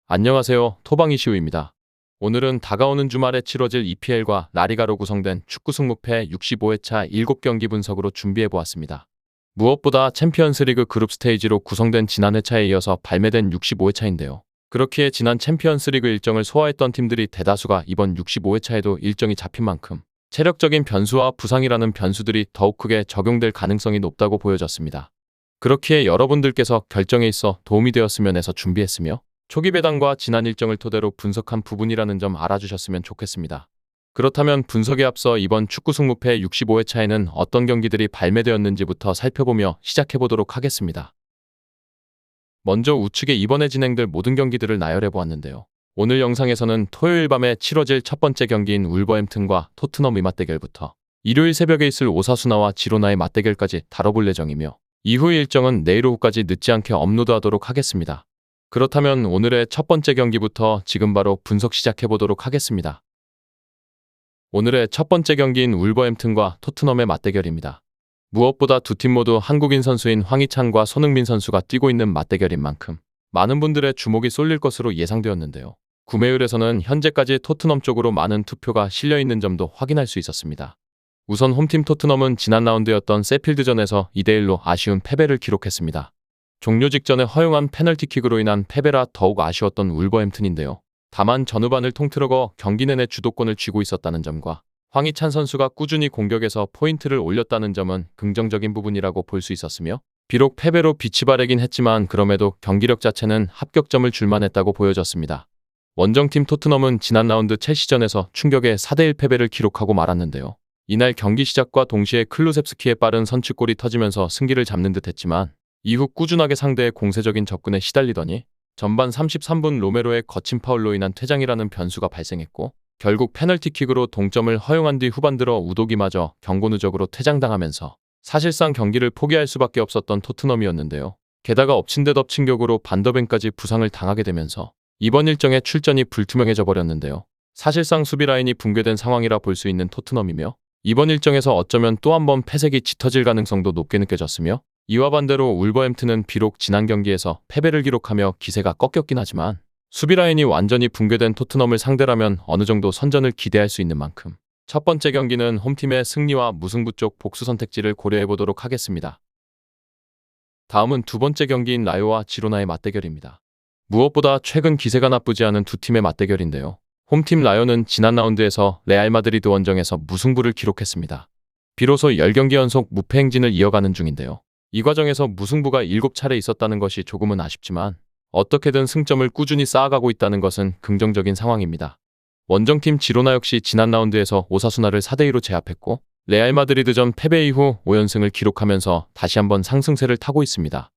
안녕하세요. 토방 이시우입니다. 오늘은 다가오는 주말에 치러질 EPL과 라리가로 구성된 축구 승무패 65회차 7경기 분석으로 준비해보았습니다. 무엇보다 챔피언스리그 그룹 스테이지로 구성된 지난 회차에 이어서 발매된 65회차인데요. 그렇기에 지난 챔피언스리그 일정을 소화했던 팀들이 대다수가 이번 65회차에도 일정이 잡힌 만큼 체력적인 변수와 부상이라는 변수들이 더욱 크게 적용될 가능성이 높다고 보여졌습니다. 그렇기에 여러분들께서 결정에 있어 도움이 되었으면 해서 준비했으며 초기 배당과 지난 일정을 토대로 분석한 부분이라는 점 알아주셨으면 좋겠습니다. 그렇다면 분석에 앞서 이번 축구 승무패 65회차에는 어떤 경기들이 발매되었는지부터 살펴보며 시작해보도록 하겠습니다. 먼저 우측에 이번에 진행될 모든 경기들을 나열해보았는데요. 오늘 영상에서는 토요일 밤에 치러질 첫 번째 경기인 울버햄튼과 토트넘의 맞대결부터 일요일 새벽에 있을 오사수나와 지로나의 맞대결까지 다뤄볼 예정이며 이후 일정은 내일 오후까지 늦지 않게 업로드하도록 하겠습니다. 그렇다면 오늘의 첫 번째 경기부터 지금 바로 분석 시작해보도록 하겠습니다. 오늘의 첫 번째 경기인 울버햄튼과 토트넘의 맞대결입니다. 무엇보다 두 팀 모두 한국인 선수인 황희찬과 손흥민 선수가 뛰고 있는 맞대결인 만큼 많은 분들의 주목이 쏠릴 것으로 예상되었는데요. 구매율에서는 현재까지 토트넘 쪽으로 많은 투표가 실려있는 점도 확인할 수 있었습니다. 우선 홈팀 토트넘은 지난 라운드였던 세필드전에서 2대1로 아쉬운 패배를 기록했습니다. 종료 직전에 허용한 페널티킥으로 인한 패배라 더욱 아쉬웠던 울버햄튼인데요. 다만 전후반을 통틀어 경기 내내 주도권을 쥐고 있었다는 점과 황희찬 선수가 꾸준히 공격에서 포인트를 올렸다는 점은 긍정적인 부분이라고 볼 수 있었으며 비록 패배로 빛이 바래긴 했지만 그럼에도 경기력 자체는 합격점을 줄만했다고 보여졌습니다. 원정팀 토트넘은 지난 라운드 첼시전에서 충격의 4대1 패배를 기록하고 말았는데요. 이날 경기 시작과 동시에 클루셉스키의 빠른 선취골이 터지면서 승기를 잡는 듯 했지만 이후 꾸준하게 상대의 공세적인 접근에 시달리더니 전반 33분 로메로의 거친 파울로 인한 퇴장이라는 변수가 발생했고 결국 페널티킥으로 동점을 허용한 뒤 후반 들어 우도기마저 경고 누적으로 퇴장당하면서 사실상 경기를 포기할 수밖에 없었던 토트넘이었는데요. 게다가 엎친 데 덮친 격으로 반더벤까지 부상을 당하게 되면서 이번 일정의 출전이 불투명해져 버렸는데요. 사실상 수비 라인이 붕괴된 상황이라 볼 수 있는 토트넘이며 이번 일정에서 어쩌면 또 한 번 패색이 짙어질 가능성도 높게 느껴졌으며 이와 반대로 울버햄튼은 비록 지난 경기에서 패배를 기록하며 기세가 꺾였긴 하지만 수비 라인이 완전히 붕괴된 토트넘을 상대라면 어느 정도 선전을 기대할 수 있는 만큼 첫 번째 경기는 홈팀의 승리와 무승부 쪽 복수 선택지를 고려해보도록 하겠습니다. 다음은 두 번째 경기인 라요와 지로나의 맞대결입니다. 무엇보다 최근 기세가 나쁘지 않은 두 팀의 맞대결인데요. 홈팀 라요는 지난 라운드에서 레알 마드리드 원정에서 무승부를 기록했습니다. 비로소 10경기 연속 무패 행진을 이어가는 중인데요. 이 과정에서 무승부가 7차례 있었다는 것이 조금은 아쉽지만 어떻게든 승점을 꾸준히 쌓아가고 있다는 것은 긍정적인 상황입니다. 원정팀 지로나 역시 지난 라운드에서 오사수나를 4대2로 제압했고 레알 마드리드전 패배 이후 5연승을 기록하면서 다시 한번 상승세를 타고 있습니다.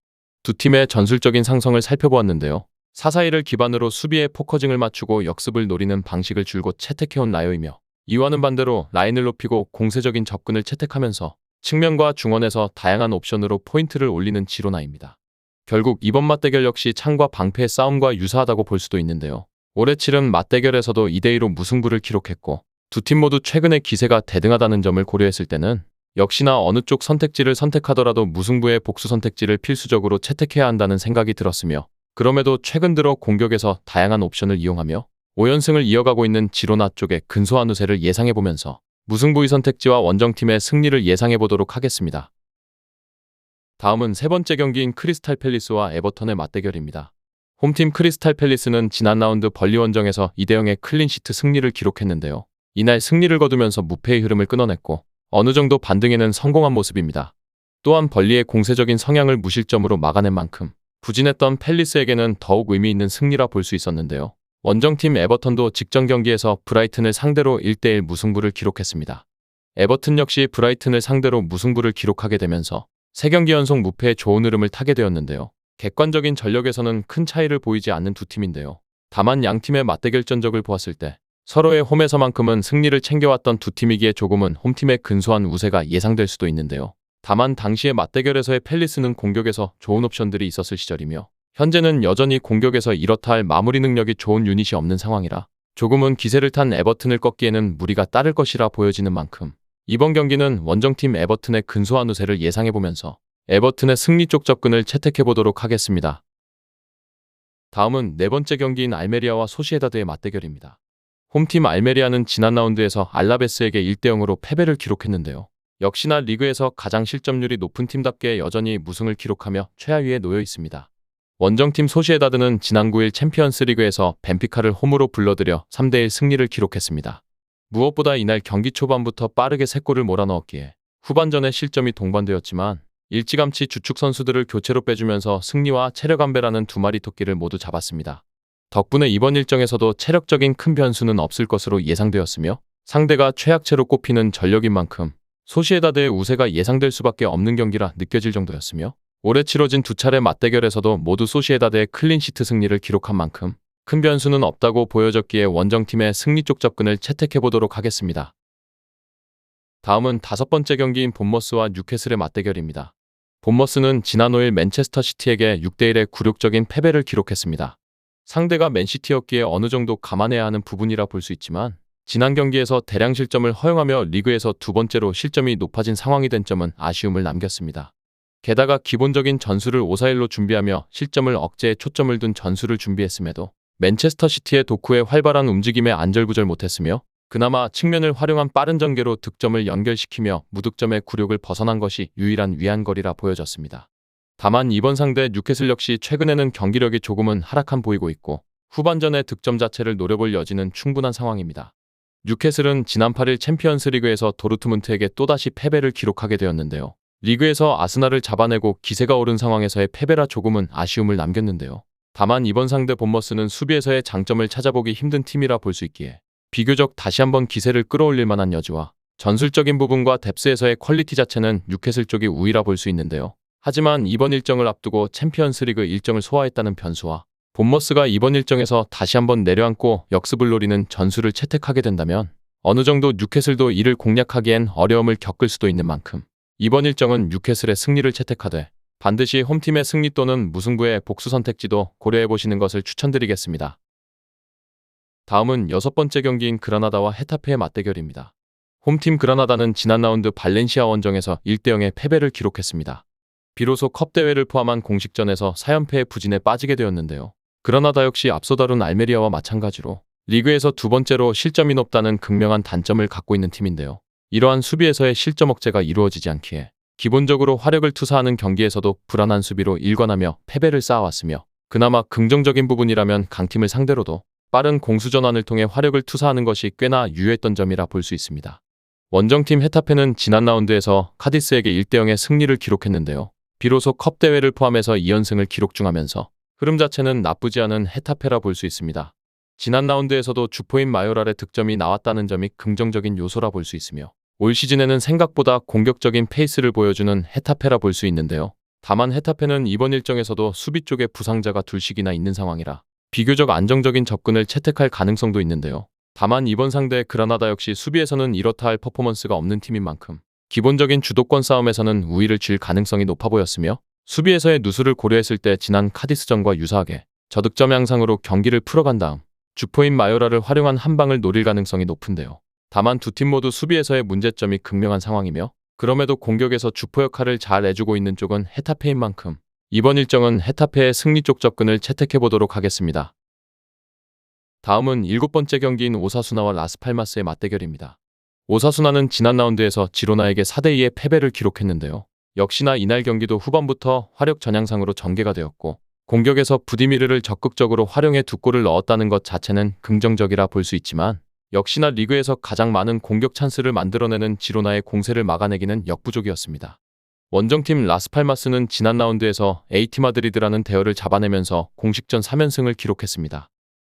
두 팀의 전술적인 상성을 살펴보았는데요. 4-4-2를 기반으로 수비에 포커징을 맞추고 역습을 노리는 방식을 줄곧 채택해온 라요이며 이와는 반대로 라인을 높이고 공세적인 접근을 채택하면서 측면과 중원에서 다양한 옵션으로 포인트를 올리는 지로나입니다. 결국 이번 맞대결 역시 창과 방패의 싸움과 유사하다고 볼 수도 있는데요. 올해 치른 맞대결에서도 2대2로 무승부를 기록했고 두 팀 모두 최근의 기세가 대등하다는 점을 고려했을 때는 역시나 어느 쪽 선택지를 선택하더라도 무승부의 복수 선택지를 필수적으로 채택해야 한다는 생각이 들었으며 그럼에도 최근 들어 공격에서 다양한 옵션을 이용하며 5연승을 이어가고 있는 지로나 쪽의 근소한 우세를 예상해보면서 무승부의 선택지와 원정팀의 승리를 예상해보도록 하겠습니다. 다음은 세 번째 경기인 크리스탈 팰리스와 에버턴의 맞대결입니다. 홈팀 크리스탈 팰리스는 지난 라운드 벌리 원정에서 2대0의 클린시트 승리를 기록했는데요. 이날 승리를 거두면서 무패의 흐름을 끊어냈고 어느 정도 반등에는 성공한 모습입니다. 또한 벌리의 공세적인 성향을 무실점으로 막아낸 만큼 부진했던 팰리스에게는 더욱 의미 있는 승리라 볼 수 있었는데요. 원정팀 에버턴도 직전 경기에서 브라이튼을 상대로 1대1 무승부를 기록했습니다. 에버튼 역시 브라이튼을 상대로 무승부를 기록하게 되면서 3경기 연속 무패의 좋은 흐름을 타게 되었는데요. 객관적인 전력에서는 큰 차이를 보이지 않는 두 팀인데요. 다만 양팀의 맞대결 전적을 보았을 때 서로의 홈에서만큼은 승리를 챙겨왔던 두 팀이기에 조금은 홈팀의 근소한 우세가 예상될 수도 있는데요. 다만 당시의 맞대결에서의 팰리스는 공격에서 좋은 옵션들이 있었을 시절이며 현재는 여전히 공격에서 이렇다 할 마무리 능력이 좋은 유닛이 없는 상황이라 조금은 기세를 탄 에버튼을 꺾기에는 무리가 따를 것이라 보여지는 만큼 이번 경기는 원정팀 에버튼의 근소한 우세를 예상해보면서 에버튼의 승리 쪽 접근을 채택해보도록 하겠습니다. 다음은 네 번째 경기인 알메리아와 소시에다드의 맞대결입니다. 홈팀 알메리아는 지난 라운드에서 알라베스에게 1대0으로 패배를 기록했는데요. 역시나 리그에서 가장 실점률이 높은 팀답게 여전히 무승을 기록하며 최하위에 놓여 있습니다. 원정팀 소시에다드는 지난 9일 챔피언스 리그에서 벤피카를 홈으로 불러들여 3대1 승리를 기록했습니다. 무엇보다 이날 경기 초반부터 빠르게 3골을 몰아넣었기에 후반전에 실점이 동반되었지만 일찌감치 주축 선수들을 교체로 빼주면서 승리와 체력 안배라는 두 마리 토끼를 모두 잡았습니다. 덕분에 이번 일정에서도 체력적인 큰 변수는 없을 것으로 예상되었으며 상대가 최약체로 꼽히는 전력인 만큼 소시에다드의 우세가 예상될 수밖에 없는 경기라 느껴질 정도였으며 올해 치러진 두 차례 맞대결에서도 모두 소시에다드의 클린시트 승리를 기록한 만큼 큰 변수는 없다고 보여졌기에 원정팀의 승리 쪽 접근을 채택해보도록 하겠습니다. 다음은 5번째 경기인 본머스와 뉴캐슬의 맞대결입니다. 본머스는 지난 5일 맨체스터 시티에게 6대1의 굴욕적인 패배를 기록했습니다. 상대가 맨시티였기에 어느 정도 감안해야 하는 부분이라 볼 수 있지만 지난 경기에서 대량 실점을 허용하며 리그에서 두 번째로 실점이 높아진 상황이 된 점은 아쉬움을 남겼습니다. 게다가 기본적인 전술을 5-4-1로 준비하며 실점을 억제에 초점을 둔 전술을 준비했음에도 맨체스터 시티의 도쿠의 활발한 움직임에 안절부절 못했으며 그나마 측면을 활용한 빠른 전개로 득점을 연결시키며 무득점의 굴욕을 벗어난 것이 유일한 위안거리라 보여졌습니다. 다만 이번 상대 뉴캐슬 역시 최근에는 경기력이 조금은 하락한 보이고 있고 후반전의 득점 자체를 노려볼 여지는 충분한 상황입니다. 뉴캐슬은 지난 8일 챔피언스 리그에서 도르트문트에게 또다시 패배를 기록하게 되었는데요. 리그에서 아스날을 잡아내고 기세가 오른 상황에서의 패배라 조금은 아쉬움을 남겼는데요. 다만 이번 상대 본머스는 수비에서의 장점을 찾아보기 힘든 팀이라 볼 수 있기에 비교적 다시 한번 기세를 끌어올릴 만한 여지와 전술적인 부분과 뎁스에서의 퀄리티 자체는 뉴캐슬 쪽이 우위라 볼 수 있는데요. 하지만 이번 일정을 앞두고 챔피언스 리그 일정을 소화했다는 변수와 본머스가 이번 일정에서 다시 한번 내려앉고 역습을 노리는 전술을 채택하게 된다면 어느 정도 뉴캐슬도 이를 공략하기엔 어려움을 겪을 수도 있는 만큼 이번 일정은 뉴캐슬의 승리를 채택하되 반드시 홈팀의 승리 또는 무승부의 복수 선택지도 고려해보시는 것을 추천드리겠습니다. 다음은 6번째 경기인 그라나다와 헤타페의 맞대결입니다. 홈팀 그라나다는 지난 라운드 발렌시아 원정에서 1대0의 패배를 기록했습니다. 비로소 컵 대회를 포함한 공식전에서 4연패의 부진에 빠지게 되었는데요. 그라나다 역시 앞서 다룬 알메리아와 마찬가지로 리그에서 두 번째로 실점이 높다는 극명한 단점을 갖고 있는 팀인데요. 이러한 수비에서의 실점 억제가 이루어지지 않기에 기본적으로 화력을 투사하는 경기에서도 불안한 수비로 일관하며 패배를 쌓아왔으며 그나마 긍정적인 부분이라면 강팀을 상대로도 빠른 공수 전환을 통해 화력을 투사하는 것이 꽤나 유효했던 점이라 볼 수 있습니다. 원정팀 헤타페는 지난 라운드에서 카디스에게 1대0의 승리를 기록했는데요. 비로소 컵 대회를 포함해서 2연승을 기록 중하면서 흐름 자체는 나쁘지 않은 헤타페라 볼 수 있습니다. 지난 라운드에서도 주포인 마요랄의 득점이 나왔다는 점이 긍정적인 요소라 볼 수 있으며 올 시즌에는 생각보다 공격적인 페이스를 보여주는 헤타페라 볼 수 있는데요. 다만 헤타페는 이번 일정에서도 수비 쪽에 부상자가 둘씩이나 있는 상황이라 비교적 안정적인 접근을 채택할 가능성도 있는데요. 다만 이번 상대 그라나다 역시 수비에서는 이렇다 할 퍼포먼스가 없는 팀인 만큼 기본적인 주도권 싸움에서는 우위를 쥘 가능성이 높아 보였으며 수비에서의 누수를 고려했을 때 지난 카디스전과 유사하게 저득점 양상으로 경기를 풀어간 다음 주포인 마요라를 활용한 한 방을 노릴 가능성이 높은데요. 다만 두 팀 모두 수비에서의 문제점이 극명한 상황이며 그럼에도 공격에서 주포 역할을 잘 해주고 있는 쪽은 헤타페인 만큼 이번 일정은 헤타페의 승리 쪽 접근을 채택해보도록 하겠습니다. 다음은 7번째 경기인 오사수나와 라스팔마스의 맞대결입니다. 오사수나는 지난 라운드에서 지로나에게 4대2의 패배를 기록했는데요. 역시나 이날 경기도 후반부터 화력 전향상으로 전개가 되었고 공격에서 부디미르를 적극적으로 활용해 두 골을 넣었다는 것 자체는 긍정적이라 볼 수 있지만 역시나 리그에서 가장 많은 공격 찬스를 만들어내는 지로나의 공세를 막아내기는 역부족이었습니다. 원정팀 라스팔마스는 지난 라운드에서 에이티 마드리드라는 대열을 잡아내면서 공식전 3연승을 기록했습니다.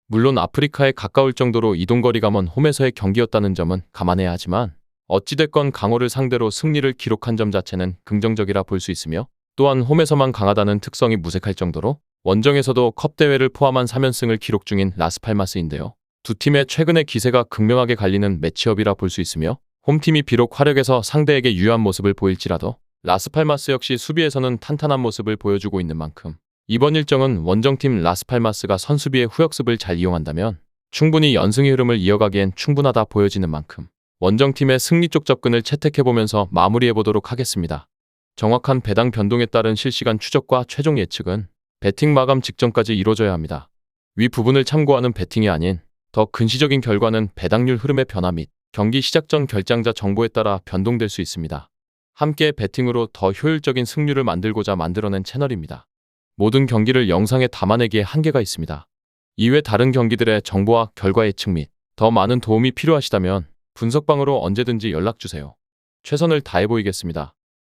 물론 아프리카에 가까울 정도로 이동거리가 먼 홈에서의 경기였다는 점은 감안해야 하지만 어찌됐건 강호를 상대로 승리를 기록한 점 자체는 긍정적이라 볼 수 있으며 또한 홈에서만 강하다는 특성이 무색할 정도로 원정에서도 컵 대회를 포함한 3연승을 기록 중인 라스팔마스인데요. 두 팀의 최근의 기세가 극명하게 갈리는 매치업이라 볼 수 있으며 홈팀이 비록 화력에서 상대에게 유효한 모습을 보일지라도 라스팔마스 역시 수비에서는 탄탄한 모습을 보여주고 있는 만큼 이번 일정은 원정팀 라스팔마스가 선수비의 후역습을 잘 이용한다면 충분히 연승의 흐름을 이어가기엔 충분하다 보여지는 만큼 원정팀의 승리 쪽 접근을 채택해보면서 마무리해보도록 하겠습니다. 정확한 배당 변동에 따른 실시간 추적과 최종 예측은 배팅 마감 직전까지 이루어져야 합니다. 위 부분을 참고하는 배팅이 아닌 더 근시적인 결과는 배당률 흐름의 변화 및 경기 시작 전 결장자 정보에 따라 변동될 수 있습니다. 함께 배팅으로 더 효율적인 승률을 만들고자 만들어낸 채널입니다. 모든 경기를 영상에 담아내기에 한계가 있습니다. 이외 다른 경기들의 정보와 결과 예측 및 더 많은 도움이 필요하시다면 분석방으로 언제든지 연락주세요. 최선을 다해 보이겠습니다.